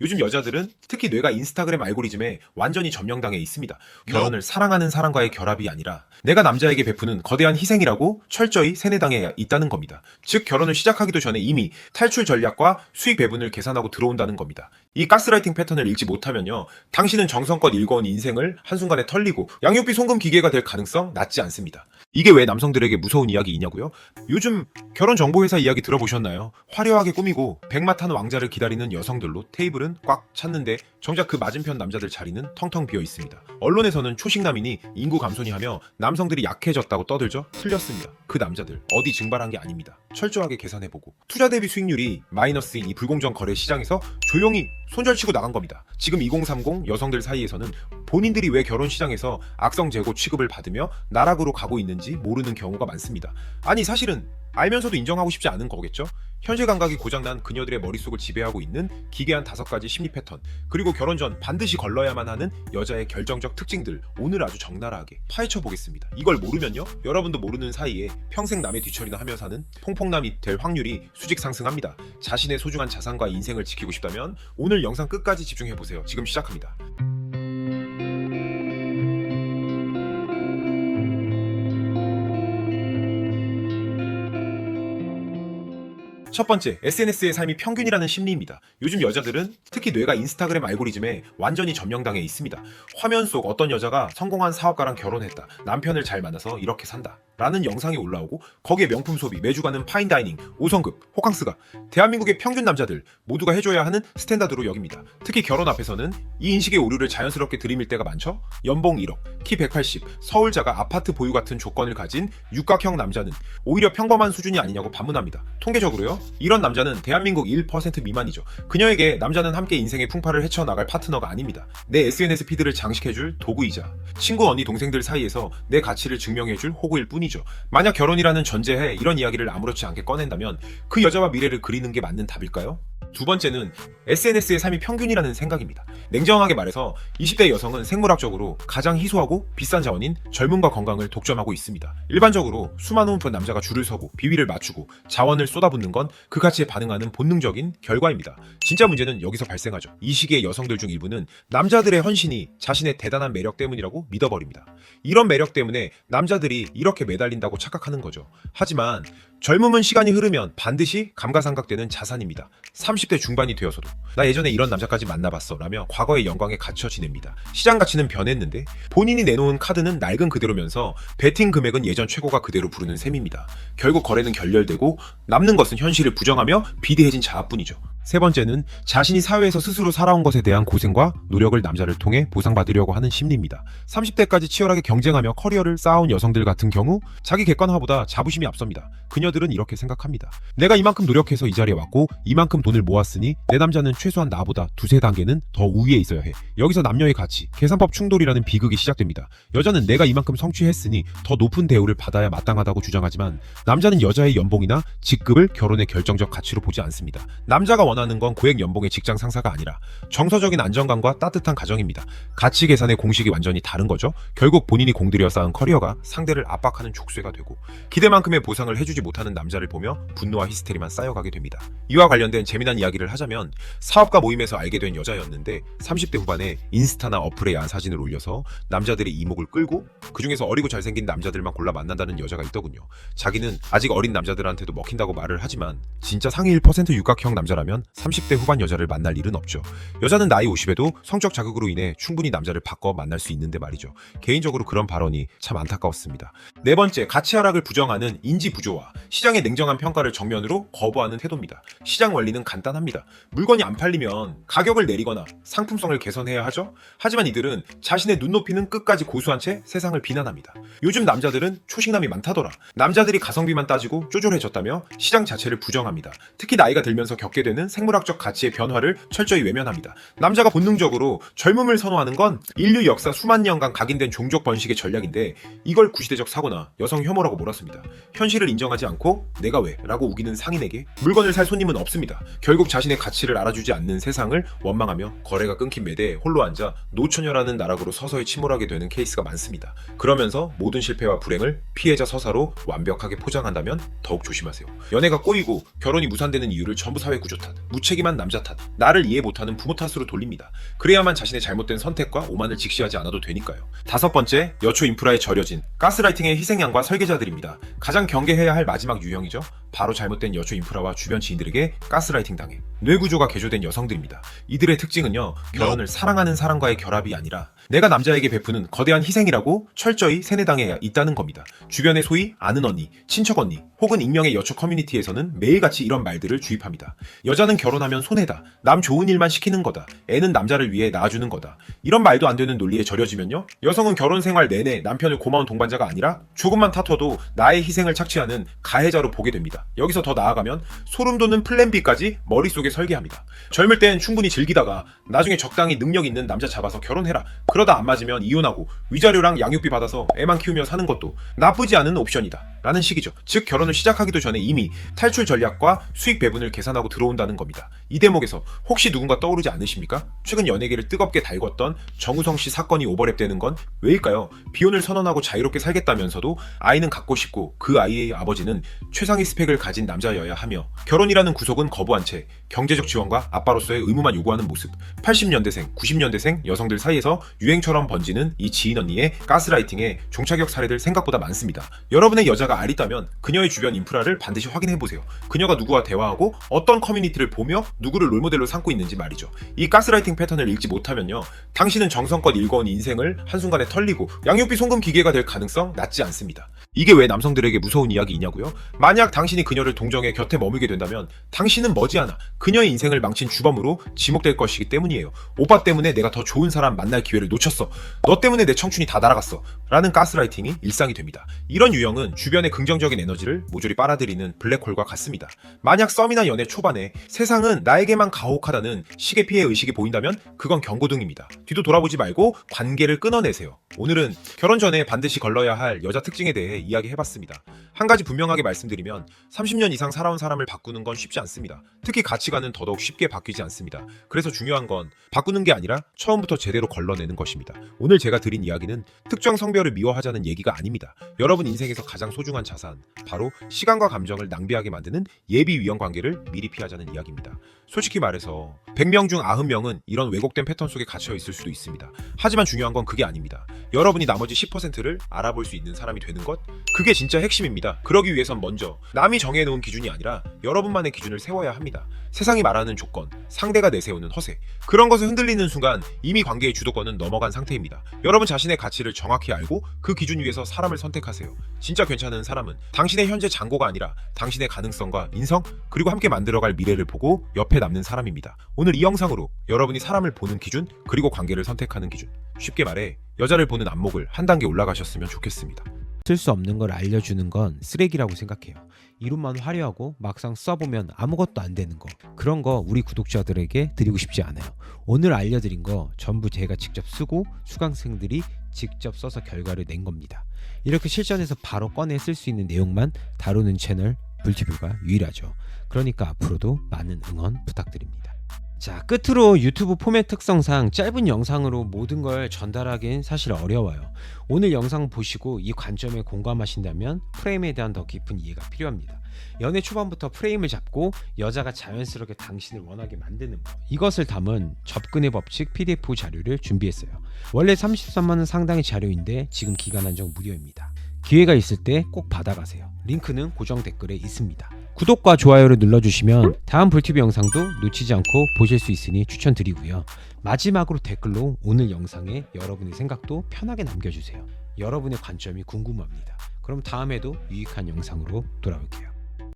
요즘 여자들은 특히 뇌가 인스타그램 알고리즘에 완전히 점령당해 있습니다. 결혼을 사랑하는 사람과의 결합이 아니라 내가 남자에게 베푸는 거대한 희생이라고 철저히 세뇌당해 있다는 겁니다. 즉 결혼을 시작하기도 전에 이미 탈출 전략과 수익 배분을 계산하고 들어온다는 겁니다. 이 가스라이팅 패턴을 읽지 못하면요, 당신은 정성껏 읽어온 인생을 한순간에 털리고 양육비 송금 기계가 될 가능성 낮지 않습니다. 이게 왜 남성들에게 무서운 이야기이냐고요? 요즘 결혼정보회사 이야기 들어보셨나요? 화려하게 꾸미고 백마 탄 왕자를 기다리는 여성들로 테이블은 꽉 찼는데 정작 그 맞은편 남자들 자리는 텅텅 비어 있습니다. 언론에서는 초식남이니 인구 감소니 하며 남성들이 약해졌다고 떠들죠? 틀렸습니다. 그 남자들 어디 증발한 게 아닙니다. 철저하게 계산해보고 투자 대비 수익률이 마이너스인 이 불공정 거래 시장에서 조용히 손절치고 나간 겁니다. 지금 2030 여성들 사이에서는 본인들이 왜 결혼 시장에서 악성 재고 취급을 받으며 나락으로 가고 있는지 모르는 경우가 많습니다. 아니 사실은 알면서도 인정하고 싶지 않은 거겠죠? 현실 감각이 고장난 그녀들의 머릿속을 지배하고 있는 기괴한 5가지 심리 패턴, 그리고 결혼 전 반드시 걸러야만 하는 여자의 결정적 특징들, 오늘 아주 적나라하게 파헤쳐 보겠습니다. 이걸 모르면요, 여러분도 모르는 사이에 평생 남의 뒤처리나 하며 사는 퐁퐁남이 될 확률이 수직 상승합니다. 자신의 소중한 자산과 인생을 지키고 싶다면 오늘 영상 끝까지 집중해보세요. 지금 시작합니다. 첫 번째, SNS의 삶이 평균이라는 심리입니다. 요즘 여자들은 특히 뇌가 인스타그램 알고리즘에 완전히 점령당해 있습니다. 화면 속 어떤 여자가 성공한 사업가랑 결혼했다, 남편을 잘 만나서 이렇게 산다 라는 영상이 올라오고 거기에 명품 소비, 매주 가는 파인다이닝, 5성급, 호캉스가 대한민국의 평균 남자들 모두가 해줘야 하는 스탠다드로 여깁니다. 특히 결혼 앞에서는 이 인식의 오류를 자연스럽게 들이밀 때가 많죠. 연봉 1억, 키 180, 서울자가 아파트 보유 같은 조건을 가진 육각형 남자는 오히려 평범한 수준이 아니냐고 반문합니다. 통계적으로요, 이런 남자는 대한민국 1% 미만이죠. 그녀에게 남자는 함께 인생의 풍파를 헤쳐나갈 파트너가 아닙니다. 내 SNS 피드를 장식해줄 도구이자 친구 언니 동생들 사이에서 내 가치를 증명해줄 호구일 뿐이죠. 만약 결혼이라는 전제에 이런 이야기를 아무렇지 않게 꺼낸다면 그 여자와 미래를 그리는 게 맞는 답일까요? 두 번째는 SNS의 삶이 평균이라는 생각입니다. 냉정하게 말해서 20대 여성은 생물학적으로 가장 희소하고 비싼 자원인 젊음과 건강을 독점하고 있습니다. 일반적으로 수많은 남자가 줄을 서고 비위를 맞추고 자원을 쏟아붓는 건 그 가치에 반응하는 본능적인 결과입니다. 진짜 문제는 여기서 발생하죠. 이 시기의 여성들 중 일부는 남자들의 헌신이 자신의 대단한 매력 때문이라고 믿어버립니다. 이런 매력 때문에 남자들이 이렇게 매달린다고 착각하는 거죠. 하지만 젊음은 시간이 흐르면 반드시 감가상각되는 자산입니다. 30대 중반이 되어서도 나 예전에 이런 남자까지 만나봤어 라며 과거의 영광에 갇혀 지냅니다. 시장 가치는 변했는데 본인이 내놓은 카드는 낡은 그대로면서 베팅 금액은 예전 최고가 그대로 부르는 셈입니다. 결국 거래는 결렬되고 남는 것은 현실을 부정하며 비대해진 자아뿐이죠. 세 번째는 자신이 사회에서 스스로 살아온 것에 대한 고생과 노력을 남자를 통해 보상받으려고 하는 심리입니다. 30대까지 치열하게 경쟁하며 커리어를 쌓아온 여성들 같은 경우 자기 객관화보다 자부심이 앞섭니다. 그녀들은 이렇게 생각합니다. 내가 이만큼 노력해서 이 자리에 왔고 이만큼 돈을 모았으니 내 남자는 최소한 나보다 두세 단계는 더 우위에 있어야 해. 여기서 남녀의 가치, 계산법 충돌이라는 비극이 시작됩니다. 여자는 내가 이만큼 성취했으니 더 높은 대우를 받아야 마땅하다고 주장하지만 남자는 여자의 연봉이나 직급을 결혼의 결정적 가치로 보지 않습니다. 남자가 원하는 건 고액 연봉의 직장 상사가 아니라 정서적인 안정감과 따뜻한 가정입니다. 가치 계산의 공식이 완전히 다른 거죠. 결국 본인이 공들여 쌓은 커리어가 상대를 압박하는 족쇄가 되고 기대만큼의 보상을 해주지 못하는 남자를 보며 분노와 히스테리만 쌓여가게 됩니다. 이와 관련된 재미난 이야기를 하자면 사업가 모임에서 알게 된 여자였는데 30대 후반에 인스타나 어플에 야한 사진을 올려서 남자들의 이목을 끌고 그중에서 어리고 잘생긴 남자들만 골라 만난다는 여자가 있더군요. 자기는 아직 어린 남자들한테도 먹힌다고 말을 하지만 진짜 상위 1% 육각형 남자라면 30대 후반 여자를 만날 일은 없죠. 여자는 나이 50에도 성적 자극으로 인해 충분히 남자를 바꿔 만날 수 있는데 말이죠. 개인적으로 그런 발언이 참 안타까웠습니다. 네 번째, 가치 하락을 부정하는 인지 부조화, 시장의 냉정한 평가를 정면으로 거부하는 태도입니다. 시장 원리는 간단합니다. 물건이 안 팔리면 가격을 내리거나 상품성을 개선해야 하죠. 하지만 이들은 자신의 눈높이는 끝까지 고수한 채 세상을 비난합니다. 요즘 남자들은 초식남이 많다더라. 남자들이 가성비만 따지고 쪼졸해졌다며 시장 자체를 부정합니다. 특히 나이가 들면서 겪게 되는 생물학적 가치의 변화를 철저히 외면합니다. 남자가 본능적으로 젊음을 선호하는 건 인류 역사 수만 년간 각인된 종족 번식의 전략인데 이걸 구시대적 사고나 여성 혐오라고 몰았습니다. 현실을 인정하지 않고 내가 왜? 라고 우기는 상인에게 물건을 살 손님은 없습니다. 결국 자신의 가치를 알아주지 않는 세상을 원망하며 거래가 끊긴 매대에 홀로 앉아 노처녀라는 나락으로 서서히 침몰하게 되는 케이스가 많습니다. 그러면서 모든 실패와 불행을 피해자 서사로 완벽하게 포장한다면 더욱 조심하세요. 연애가 꼬이고 결혼이 무산되는 이유를 전부 사회 구조 탓, 무책임한 남자 탓, 나를 이해 못하는 부모 탓으로 돌립니다. 그래야만 자신의 잘못된 선택과 오만을 직시하지 않아도 되니까요. 5번째, 여초 인프라에 절여진 가스라이팅의 희생양과 설계자들입니다. 가장 경계해야 할 마지막 유형이죠. 바로 잘못된 여초 인프라와 주변 지인들에게 가스라이팅 당해 뇌구조가 개조된 여성들입니다. 이들의 특징은요, 결혼을 사랑하는 사람과의 결합이 아니라 내가 남자에게 베푸는 거대한 희생이라고 철저히 세뇌당해 있다는 겁니다. 주변의 소위 아는 언니, 친척 언니, 혹은 익명의 여초 커뮤니티에서는 매일같이 이런 말들을 주입합니다. 여자는 결혼하면 손해다, 남 좋은 일만 시키는 거다, 애는 남자를 위해 낳아주는 거다. 이런 말도 안 되는 논리에 절여지면요, 여성은 결혼 생활 내내 남편을 고마운 동반자가 아니라 조금만 다퉈도 나의 희생을 착취하는 가해자로 보게 됩니다. 여기서 더 나아가면 소름 돋는 플랜 B까지 머릿속에 설계합니다. 젊을 땐 충분히 즐기다가 나중에 적당히 능력 있는 남자 잡아서 결혼해라. 그러다 안 맞으면 이혼하고 위자료랑 양육비 받아서 애만 키우며 사는 것도 나쁘지 않은 옵션이다 라는 식이죠. 즉 결혼을 시작하기도 전에 이미 탈출 전략과 수익 배분을 계산하고 들어온다는 겁니다. 이 대목에서 혹시 누군가 떠오르지 않으십니까? 최근 연예계를 뜨겁게 달궜던 정우성 씨 사건이 오버랩되는 건 왜일까요? 비혼을 선언하고 자유롭게 살겠다면서도 아이는 갖고 싶고 그 아이의 아버지는 최상위 스펙을 가진 남자여야 하며 결혼이라는 구속은 거부한 채 경제적 지원과 아빠로서의 의무만 요구하는 모습. 80년대생, 90년대생 여성들 사이에서 유행처럼 번지는 이 지인 언니의 가스라이팅에 종착역 사례들 생각보다 많습니다. 여러분의 여자가 알있다면 그녀의 주변 인프라를 반드시 확인해보세요. 그녀가 누구와 대화하고 어떤 커뮤니티를 보며 누구를 롤모델로 삼고 있는지 말이죠. 이 가스라이팅 패턴을 읽지 못하면요, 당신은 정성껏 읽어온 인생을 한순간에 털리고 양육비 송금 기계가 될 가능성 낮지 않습니다. 이게 왜 남성들에게 무서운 이야기이냐고요? 만약 당신이 그녀를 동정해 곁에 머물게 된다면 당신은 머지않아 그녀의 인생을 망친 주범으로 지목될 것이기 때문이에요. 오빠 때문에 내가 더 좋은 사람 만날 기회를 놓쳤어. 너 때문에 내 청춘이 다 날아갔어. 라는 가스라이팅이 일상이 됩니다. 이런 유형은 주변의 긍정적인 에너지를 모조리 빨아들이는 블랙홀과 같습니다. 만약 썸이나 연애 초반에 세상은 나에게만 가혹하다는 식의 피해 의식이 보인다면 그건 경고등입니다. 뒤도 돌아보지 말고 관계를 끊어내세요. 오늘은 결혼 전에 반드시 걸러야 할 여자 특징에 대해 이야기해봤습니다. 한 가지 분명하게 말씀드리면 30년 이상 살아온 사람을 바꾸는 건 쉽지 않습니다. 특히 가치관은 더더욱 쉽게 바뀌지 않습니다. 그래서 중요한 건 바꾸는 게 아니라 처음부터 제대로 걸러내는 것입니다. 오늘 제가 드린 이야기는 특정 성별을 미워하자는 얘기가 아닙니다. 여러분 인생에서 가장 소중한 자산, 바로 시간과 감정을 낭비하게 만드는 예비 위험 관계를 미리 피하자는 이야기입니다. 솔직히 말해서 100명 중 90명은 이런 왜곡된 패턴 속에 갇혀 있을 수도 있습니다. 하지만 중요한 건 그게 아닙니다. 여러분이 나머지 10%를 알아볼 수 있는 사람이 되는 것, 그게 진짜 핵심입니다. 그러기 위해선 먼저 남이 정해놓은 기준이 아니라 여러분만의 기준을 세워야 합니다. 세상이 말하는 조건, 상대가 내세우는 허세, 그런 것을 흔들리는 순간 이미 관계의 주도권은 넘어간 상태입니다. 여러분 자신의 가치를 정확히 알고 그 기준 위에서 사람을 선택하세요. 진짜 괜찮은 사람은 당신의 현재 잔고가 아니라 당신의 가능성과 인성, 그리고 함께 만들어갈 미래를 보고 옆에 남는 사람입니다. 오늘 이 영상으로 여러분이 사람을 보는 기준, 그리고 관계를 선택하는 기준, 쉽게 말해 여자를 보는 안목을 한 단계 올라가셨으면 좋겠습니다. 쓸 수 없는 걸 알려주는 건 쓰레기라고 생각해요. 이론만 화려하고 막상 써보면 아무것도 안 되는 거, 그런 거 우리 구독자들에게 드리고 싶지 않아요. 오늘 알려드린 거 전부 제가 직접 쓰고 수강생들이 직접 써서 결과를 낸 겁니다. 이렇게 실전에서 바로 꺼내 쓸 수 있는 내용만 다루는 채널 불티뷰가 유일하죠. 그러니까 앞으로도 많은 응원 부탁드립니다. 자, 끝으로 유튜브 포맷 특성상 짧은 영상으로 모든 걸 전달하기엔 사실 어려워요. 오늘 영상 보시고 이 관점에 공감하신다면 프레임에 대한 더 깊은 이해가 필요합니다. 연애 초반부터 프레임을 잡고 여자가 자연스럽게 당신을 원하게 만드는 법, 이것을 담은 접근의 법칙 PDF 자료를 준비했어요. 원래 33만원 상당의 자료인데 지금 기간 한정 무료입니다. 기회가 있을 때 꼭 받아가세요. 링크는 고정 댓글에 있습니다. 구독과 좋아요를 눌러주시면 다음 불티비 영상도 놓치지 않고 보실 수 있으니 추천드리고요. 마지막으로 댓글로 오늘 영상에 여러분의 생각도 편하게 남겨주세요. 여러분의 관점이 궁금합니다. 그럼 다음에도 유익한 영상으로 돌아올게요.